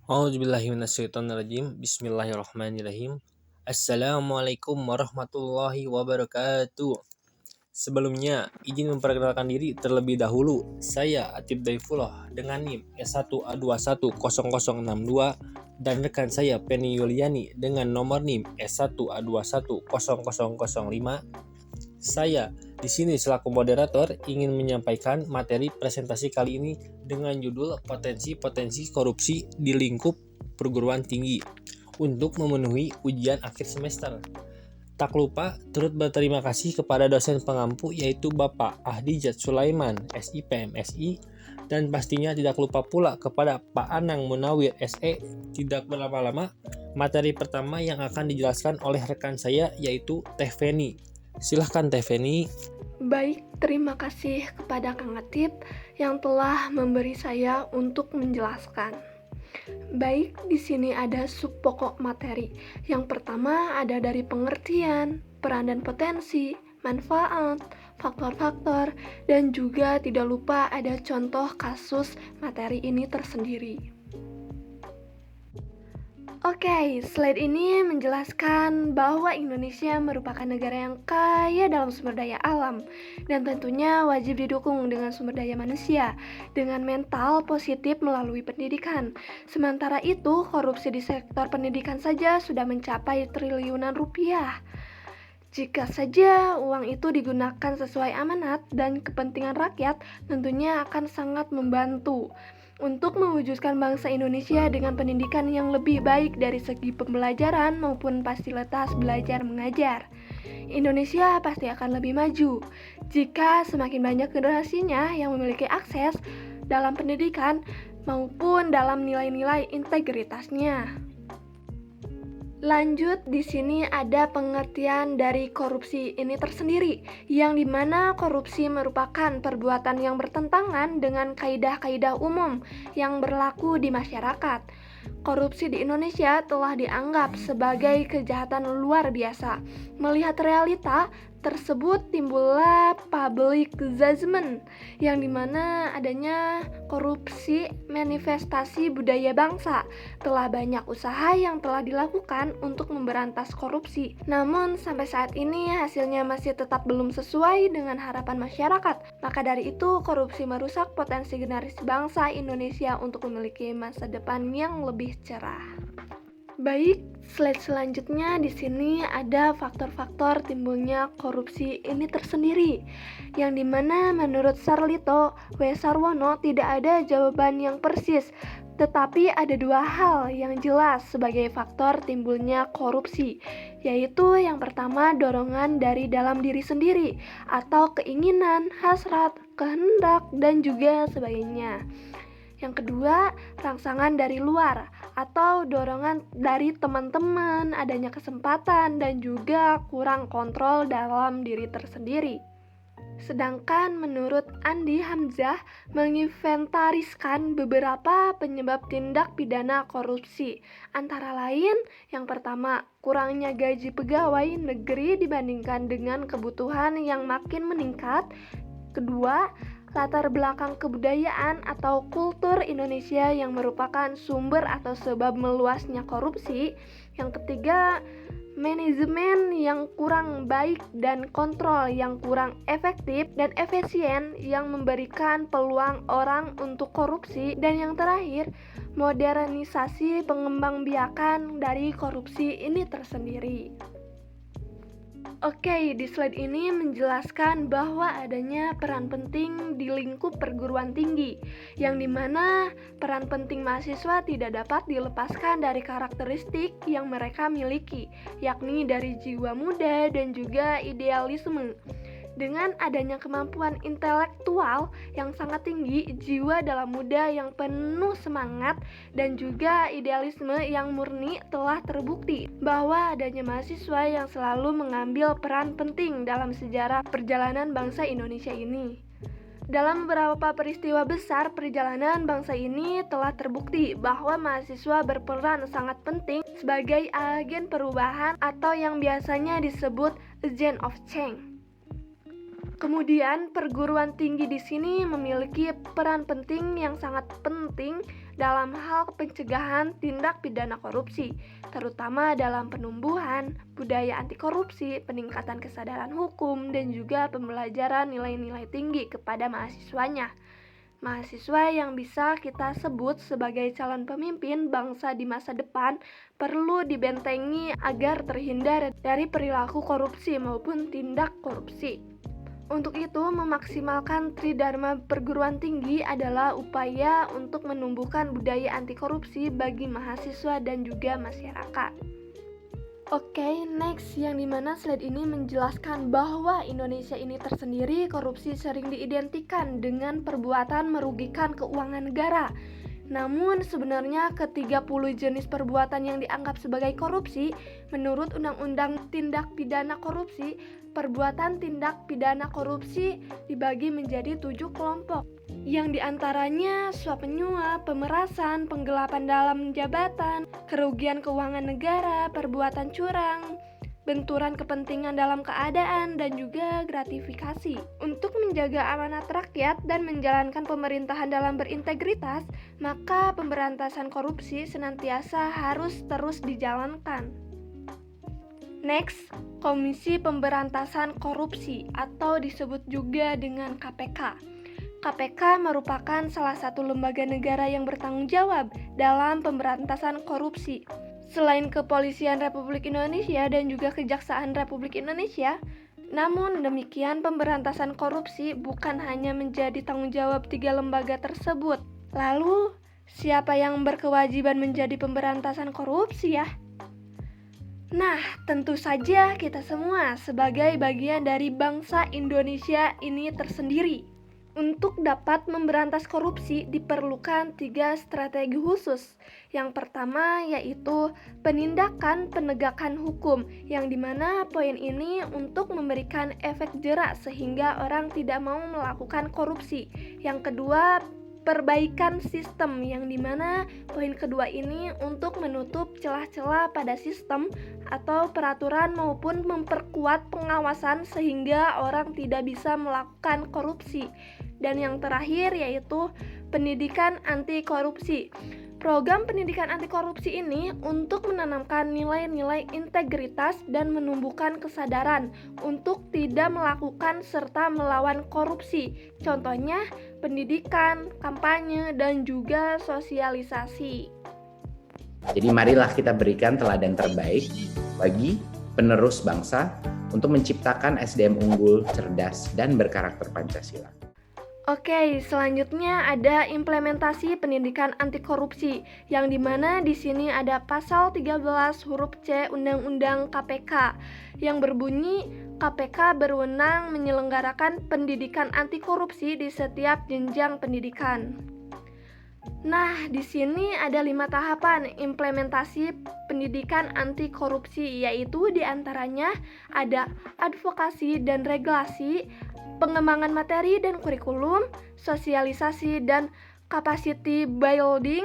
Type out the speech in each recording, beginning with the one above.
A'udzubillahiminasyaitonirrajim. Bismillahirrahmanirrahim. Assalamualaikum warahmatullahi wabarakatuh. Sebelumnya, izin memperkenalkan diri terlebih dahulu. Saya Atib Daifullah dengan NIM S1A210062 dan rekan saya Penny Yuliani dengan nomor NIM S1A210005. Saya di sini selaku moderator ingin menyampaikan materi presentasi kali ini dengan judul Potensi-potensi korupsi di lingkup perguruan tinggi untuk memenuhi ujian akhir semester. Tak lupa turut berterima kasih kepada dosen pengampu yaitu Bapak Ahdijat Sulaiman, SIPMSI, dan pastinya tidak lupa pula kepada Pak Anang Munawir, SE. Tidak berlama-lama, materi pertama yang akan dijelaskan oleh rekan saya yaitu Teh Feni. Silahkan Teh Feni. Baik, terima kasih kepada Kang Atib yang telah memberi saya untuk menjelaskan. Baik, di sini ada subpokok materi. Yang pertama ada dari pengertian, peran dan potensi, manfaat, faktor-faktor, dan juga tidak lupa ada contoh kasus materi ini tersendiri. Oke, slide ini menjelaskan bahwa Indonesia merupakan negara yang kaya dalam sumber daya alam dan tentunya wajib didukung dengan sumber daya manusia dengan mental positif melalui pendidikan. Sementara itu, korupsi di sektor pendidikan saja sudah mencapai triliunan rupiah. Jika saja uang itu digunakan sesuai amanat dan kepentingan rakyat, tentunya akan sangat membantu untuk mewujudkan bangsa Indonesia dengan pendidikan yang lebih baik dari segi pembelajaran maupun fasilitas belajar mengajar. Indonesia pasti akan lebih maju jika semakin banyak generasinya yang memiliki akses dalam pendidikan maupun dalam nilai-nilai integritasnya. Lanjut, di sini ada pengertian dari korupsi ini tersendiri, yang dimana korupsi merupakan perbuatan yang bertentangan dengan kaidah-kaidah umum yang berlaku di masyarakat. Korupsi di Indonesia telah dianggap sebagai kejahatan luar biasa. Melihat realita tersebut timbullah public judgment yang dimana adanya korupsi manifestasi budaya bangsa. Telah banyak usaha yang telah dilakukan untuk memberantas korupsi, namun sampai saat ini hasilnya masih tetap belum sesuai dengan harapan masyarakat. Maka dari itu korupsi merusak potensi generasi bangsa Indonesia untuk memiliki masa depan yang lebih cerah. Baik, slide selanjutnya di sini ada faktor-faktor timbulnya korupsi ini tersendiri, yang dimana menurut Sarlito W. Sarwono tidak ada jawaban yang persis, tetapi ada dua hal yang jelas sebagai faktor timbulnya korupsi, yaitu yang pertama dorongan dari dalam diri sendiri atau keinginan, hasrat, kehendak, dan juga sebagainya. Yang kedua, rangsangan dari luar atau dorongan dari teman-teman, adanya kesempatan dan juga kurang kontrol dalam diri tersendiri. Sedangkan menurut Andi Hamzah menginventariskan beberapa penyebab tindak pidana korupsi, antara lain yang pertama, kurangnya gaji pegawai negeri dibandingkan dengan kebutuhan yang makin meningkat. Kedua, latar belakang kebudayaan atau kultur Indonesia yang merupakan sumber atau sebab meluasnya korupsi. Yang ketiga, manajemen yang kurang baik dan kontrol yang kurang efektif dan efisien yang memberikan peluang orang untuk korupsi. Dan yang terakhir, modernisasi pengembangbiakan dari korupsi ini tersendiri. Oke, di slide ini menjelaskan bahwa adanya peran penting di lingkup perguruan tinggi, yang dimana peran penting mahasiswa tidak dapat dilepaskan dari karakteristik yang mereka miliki, yakni dari jiwa muda dan juga idealisme. Dengan adanya kemampuan intelektual yang sangat tinggi, jiwa dalam muda yang penuh semangat, dan juga idealisme yang murni telah terbukti bahwa adanya mahasiswa yang selalu mengambil peran penting dalam sejarah perjalanan bangsa Indonesia ini. Dalam beberapa peristiwa besar perjalanan bangsa ini telah terbukti bahwa mahasiswa berperan sangat penting sebagai agen perubahan atau yang biasanya disebut agent of change. Kemudian perguruan tinggi di sini memiliki peran penting yang sangat penting dalam hal pencegahan tindak pidana korupsi, terutama dalam penumbuhan budaya anti korupsi, peningkatan kesadaran hukum, dan juga pembelajaran nilai-nilai tinggi kepada mahasiswanya. Mahasiswa yang bisa kita sebut sebagai calon pemimpin bangsa di masa depan perlu dibentengi agar terhindar dari perilaku korupsi maupun tindak korupsi. Untuk itu, memaksimalkan Tridharma perguruan tinggi adalah upaya untuk menumbuhkan budaya anti korupsi bagi mahasiswa dan juga masyarakat. Oke, next, yang dimana slide ini menjelaskan bahwa Indonesia ini tersendiri korupsi sering diidentikan dengan perbuatan merugikan keuangan negara. Namun sebenarnya ke-30 jenis perbuatan yang dianggap sebagai korupsi, menurut Undang-Undang Tindak Pidana Korupsi, perbuatan tindak pidana korupsi dibagi menjadi 7 kelompok, yang diantaranya suap menyuap, pemerasan, penggelapan dalam jabatan, kerugian keuangan negara, perbuatan curang, benturan kepentingan dalam keadaan, dan juga gratifikasi. Untuk menjaga amanat rakyat dan menjalankan pemerintahan dalam berintegritas, maka pemberantasan korupsi senantiasa harus terus dijalankan. Next, Komisi Pemberantasan Korupsi atau disebut juga dengan KPK. KPK merupakan salah satu lembaga negara yang bertanggung jawab dalam pemberantasan korupsi. Selain Kepolisian Republik Indonesia dan juga Kejaksaan Republik Indonesia, namun demikian pemberantasan korupsi bukan hanya menjadi tanggung jawab 3 lembaga tersebut. Lalu, siapa yang berkewajiban menjadi pemberantasan korupsi ya? Nah, tentu saja kita semua sebagai bagian dari bangsa Indonesia ini tersendiri. Untuk dapat memberantas korupsi diperlukan 3 strategi khusus. Yang pertama yaitu penindakan penegakan hukum, yang dimana poin ini untuk memberikan efek jerak sehingga orang tidak mau melakukan korupsi. Yang kedua, perbaikan sistem, yang dimana poin kedua ini untuk menutup celah-celah pada sistem atau peraturan maupun memperkuat pengawasan sehingga orang tidak bisa melakukan korupsi. Dan yang terakhir yaitu pendidikan anti korupsi. Program pendidikan anti korupsi ini untuk menanamkan nilai-nilai integritas dan menumbuhkan kesadaran untuk tidak melakukan serta melawan korupsi. Contohnya pendidikan, kampanye, dan juga sosialisasi. Jadi marilah kita berikan teladan terbaik bagi penerus bangsa untuk menciptakan SDM unggul, cerdas, dan berkarakter Pancasila. Oke, selanjutnya ada implementasi pendidikan anti korupsi, yang dimana di sini ada pasal 13 huruf C Undang-Undang KPK yang berbunyi KPK berwenang menyelenggarakan pendidikan anti korupsi di setiap jenjang pendidikan. Nah, di sini ada 5 tahapan implementasi pendidikan anti korupsi, yaitu diantaranya ada advokasi dan regulasi, pengembangan materi dan kurikulum, sosialisasi dan capacity building,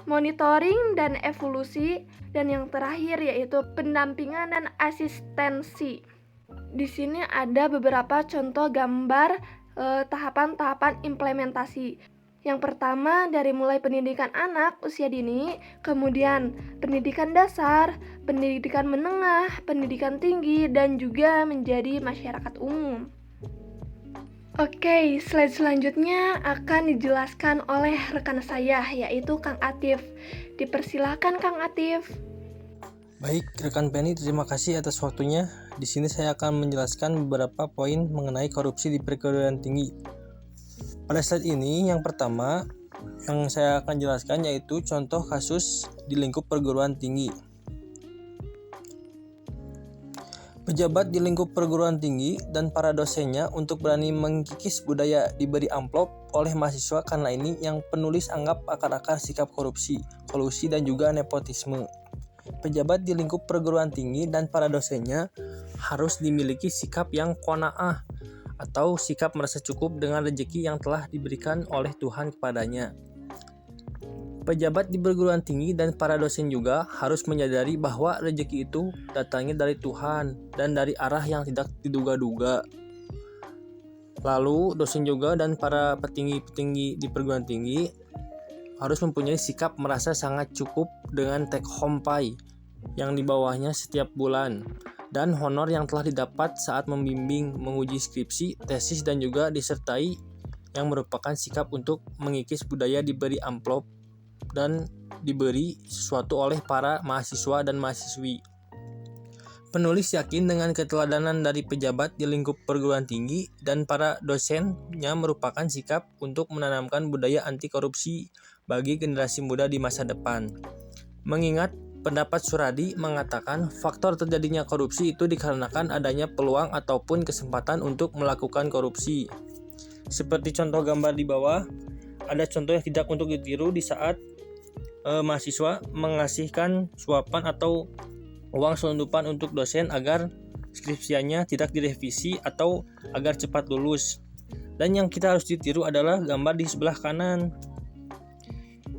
monitoring dan evolusi, dan yang terakhir yaitu pendampingan dan asistensi. Di sini ada beberapa contoh gambar tahapan-tahapan implementasi. Yang pertama dari mulai pendidikan anak usia dini, kemudian pendidikan dasar, pendidikan menengah, pendidikan tinggi, dan juga menjadi masyarakat umum. Oke, slide selanjutnya akan dijelaskan oleh rekan saya, yaitu Kang Atif. Dipersilakan Kang Atif. Baik, rekan Penny, terima kasih atas waktunya. Di sini saya akan menjelaskan beberapa poin mengenai korupsi di perguruan tinggi. Pada slide ini, yang pertama yang saya akan jelaskan yaitu contoh kasus di lingkup perguruan tinggi. Pejabat di lingkup perguruan tinggi dan para dosennya untuk berani mengkikis budaya diberi amplop oleh mahasiswa karena ini yang penulis anggap akar-akar sikap korupsi, kolusi, dan juga nepotisme. Pejabat di lingkup perguruan tinggi dan para dosennya harus dimiliki sikap yang qanaah atau sikap merasa cukup dengan rezeki yang telah diberikan oleh Tuhan kepadanya. Pejabat di perguruan tinggi dan para dosen juga harus menyadari bahwa rezeki itu datangnya dari Tuhan dan dari arah yang tidak diduga-duga. Lalu dosen juga dan para petinggi-petinggi di perguruan tinggi harus mempunyai sikap merasa sangat cukup dengan take home pay yang di bawahnya setiap bulan, dan honor yang telah didapat saat membimbing, menguji skripsi, tesis, dan juga disertai yang merupakan sikap untuk mengikis budaya diberi amplop dan diberi sesuatu oleh para mahasiswa dan mahasiswi. Penulis yakin dengan keteladanan dari pejabat di lingkup perguruan tinggi dan para dosennya merupakan sikap untuk menanamkan budaya anti korupsi bagi generasi muda di masa depan. Mengingat pendapat Suradi mengatakan faktor terjadinya korupsi itu dikarenakan adanya peluang ataupun kesempatan untuk melakukan korupsi. Seperti contoh gambar di bawah, ada contoh yang tidak untuk ditiru di saat mahasiswa mengasihkan suapan atau uang selundupan untuk dosen agar skripsianya tidak direvisi atau agar cepat lulus. Dan yang kita harus ditiru adalah gambar di sebelah kanan.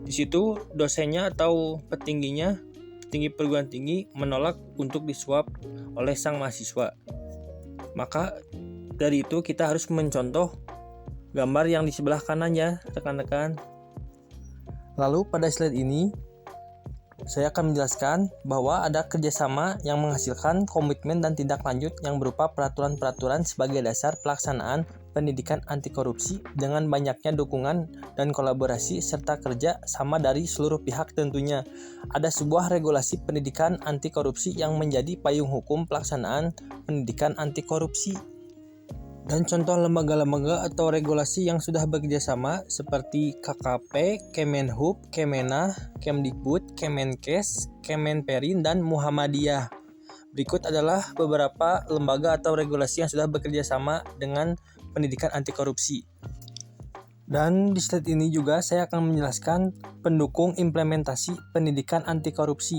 Di situ dosennya atau petinggi perguruan tinggi menolak untuk disuap oleh sang mahasiswa. Maka dari itu kita harus mencontoh gambar yang di sebelah kanan ya rekan-rekan. Lalu pada slide ini saya akan menjelaskan bahwa ada kerjasama yang menghasilkan komitmen dan tindak lanjut yang berupa peraturan-peraturan sebagai dasar pelaksanaan pendidikan anti korupsi dengan banyaknya dukungan dan kolaborasi serta kerja sama dari seluruh pihak tentunya. Ada sebuah regulasi pendidikan anti korupsi yang menjadi payung hukum pelaksanaan pendidikan anti korupsi. Dan contoh lembaga-lembaga atau regulasi yang sudah bekerjasama seperti KKP, Kemenhub, Kemenah, Kemdikbud, Kemenkes, Kemenperin, dan Muhammadiyah. Berikut adalah beberapa lembaga atau regulasi yang sudah bekerjasama dengan pendidikan anti korupsi. Dan di slide ini juga saya akan menjelaskan pendukung implementasi pendidikan anti korupsi,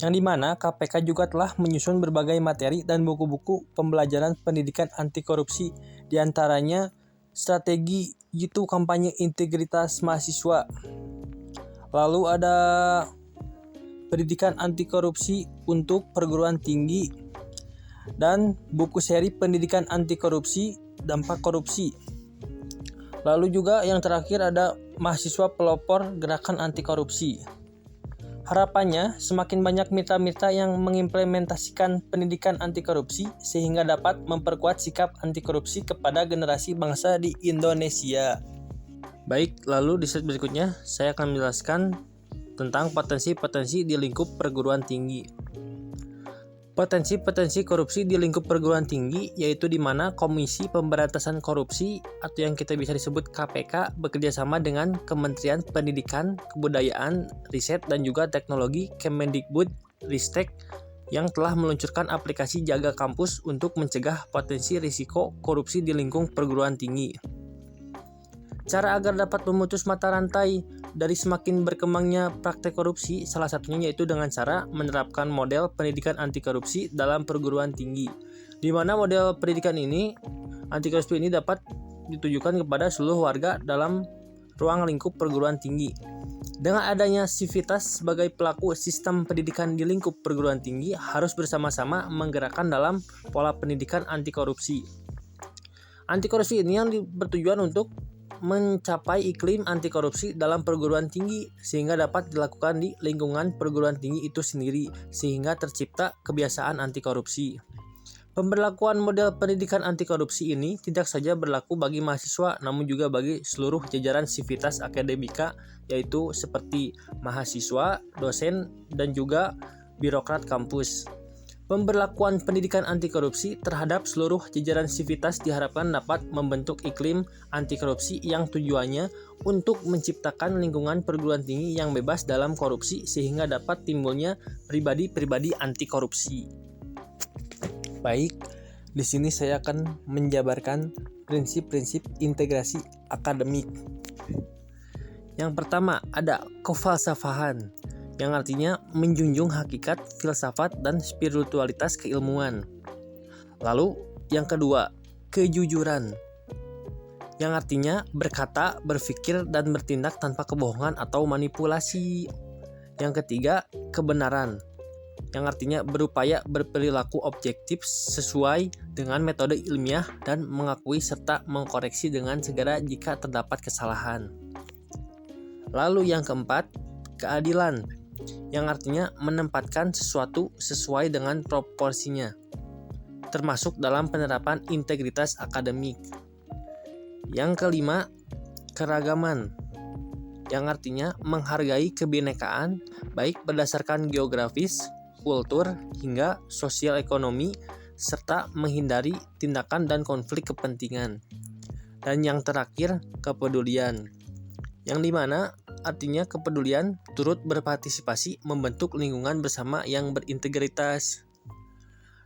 yang dimana KPK juga telah menyusun berbagai materi dan buku-buku pembelajaran pendidikan anti korupsi, diantaranya strategi jitu kampanye integritas mahasiswa. Lalu ada pendidikan anti korupsi untuk perguruan tinggi dan buku seri pendidikan anti korupsi, dampak korupsi. Lalu juga yang terakhir ada mahasiswa pelopor gerakan anti korupsi. Harapannya, semakin banyak mitra-mitra yang mengimplementasikan pendidikan anti korupsi sehingga dapat memperkuat sikap anti korupsi kepada generasi bangsa di Indonesia. Baik, lalu di slide berikutnya saya akan menjelaskan tentang potensi-potensi di lingkup perguruan tinggi. Potensi-potensi korupsi di lingkup perguruan tinggi yaitu di mana Komisi Pemberantasan Korupsi atau yang kita bisa disebut KPK bekerja sama dengan Kementerian Pendidikan, Kebudayaan, Riset dan juga Teknologi Kemendikbud Ristek yang telah meluncurkan aplikasi Jaga Kampus untuk mencegah potensi risiko korupsi di lingkup perguruan tinggi. Cara agar dapat memutus mata rantai dari semakin berkembangnya praktek korupsi, salah satunya yaitu dengan cara menerapkan model pendidikan anti korupsi dalam perguruan tinggi, di mana model pendidikan ini, anti korupsi ini dapat ditujukan kepada seluruh warga dalam ruang lingkup perguruan tinggi. Dengan adanya Sivitas sebagai pelaku sistem pendidikan di lingkup perguruan tinggi harus bersama-sama menggerakkan dalam pola pendidikan anti korupsi. Anti korupsi ini yang bertujuan untuk mencapai iklim anti korupsi dalam perguruan tinggi sehingga dapat dilakukan di lingkungan perguruan tinggi itu sendiri sehingga tercipta kebiasaan anti korupsi. Pemberlakuan model pendidikan anti korupsi ini tidak saja berlaku bagi mahasiswa namun juga bagi seluruh jajaran sivitas akademika yaitu seperti mahasiswa, dosen, dan juga birokrat kampus. Pemberlakuan pendidikan anti korupsi terhadap seluruh jajaran sivitas diharapkan dapat membentuk iklim anti korupsi yang tujuannya untuk menciptakan lingkungan perguruan tinggi yang bebas dalam korupsi sehingga dapat timbulnya pribadi-pribadi anti korupsi. Baik, di sini saya akan menjabarkan prinsip-prinsip integrasi akademik. Yang pertama ada kefalsafahan, yang artinya menjunjung hakikat, filsafat, dan spiritualitas keilmuan. Lalu yang kedua, kejujuran, yang artinya berkata, berpikir, dan bertindak tanpa kebohongan atau manipulasi. Yang ketiga, kebenaran, yang artinya berupaya berperilaku objektif sesuai dengan metode ilmiah dan mengakui serta mengkoreksi dengan segera jika terdapat kesalahan. Lalu yang keempat, keadilan, yang artinya menempatkan sesuatu sesuai dengan proporsinya, termasuk dalam penerapan integritas akademik. Yang kelima, keragaman, yang artinya menghargai kebinekaan baik berdasarkan geografis, kultur, hingga sosial ekonomi, serta menghindari tindakan dan konflik kepentingan. Dan yang terakhir, kepedulian, yang dimana artinya kepedulian turut berpartisipasi membentuk lingkungan bersama yang berintegritas.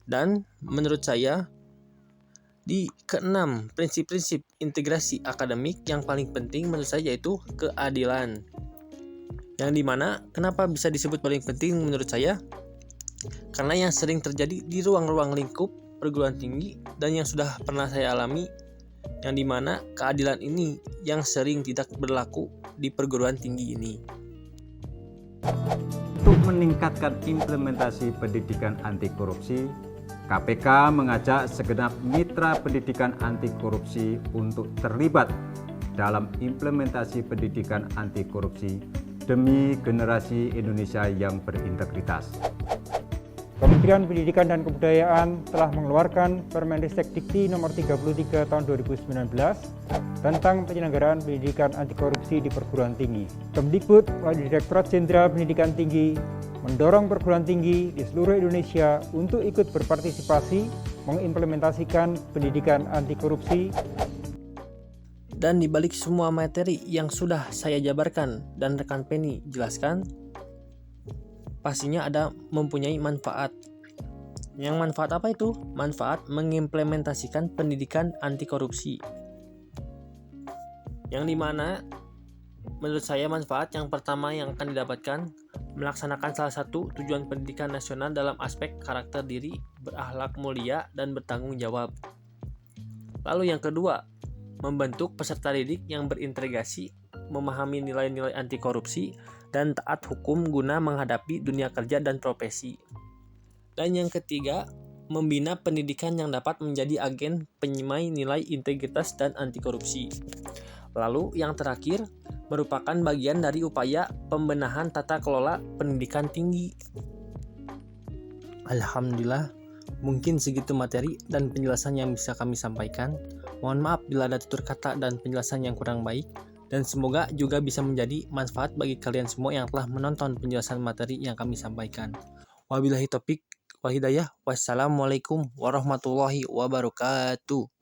Dan menurut saya, di keenam, prinsip-prinsip integrasi akademik yang paling penting menurut saya yaitu keadilan. Yang dimana kenapa bisa disebut paling penting menurut saya? Karena yang sering terjadi di ruang-ruang lingkup perguruan tinggi dan yang sudah pernah saya alami, yang dimana keadilan ini yang sering tidak berlaku di perguruan tinggi ini. Untuk meningkatkan implementasi pendidikan anti korupsi, KPK mengajak segenap mitra pendidikan anti korupsi untuk terlibat dalam implementasi pendidikan anti korupsi demi generasi Indonesia yang berintegritas. Kementerian Pendidikan dan Kebudayaan telah mengeluarkan Permendikbud Dikti Nomor 33 Tahun 2019 tentang penyelenggaraan pendidikan anti korupsi di perguruan tinggi. Kemdikbud melalui Direktorat Jenderal Pendidikan Tinggi mendorong perguruan tinggi di seluruh Indonesia untuk ikut berpartisipasi mengimplementasikan pendidikan anti korupsi. Dan dibalik semua materi yang sudah saya jabarkan dan rekan Penny jelaskan, pastinya ada mempunyai manfaat. Yang manfaat apa itu? Manfaat mengimplementasikan pendidikan anti korupsi. Yang dimana menurut saya manfaat yang pertama yang akan didapatkan, melaksanakan salah satu tujuan pendidikan nasional dalam aspek karakter diri, berakhlak mulia, dan bertanggung jawab. Lalu yang kedua, membentuk peserta didik yang berintegrasi, memahami nilai-nilai anti korupsi, dan taat hukum guna menghadapi dunia kerja dan profesi. Dan yang ketiga, membina pendidikan yang dapat menjadi agen penyemai nilai integritas dan anti korupsi. Lalu yang terakhir, merupakan bagian dari upaya pembenahan tata kelola pendidikan tinggi. Alhamdulillah, mungkin segitu materi dan penjelasan yang bisa kami sampaikan. Mohon maaf bila ada tutur kata dan penjelasan yang kurang baik, dan semoga juga bisa menjadi manfaat bagi kalian semua yang telah menonton penjelasan materi yang kami sampaikan. Wabillahi taufik wal hidayah. Wassalamualaikum warahmatullahi wabarakatuh.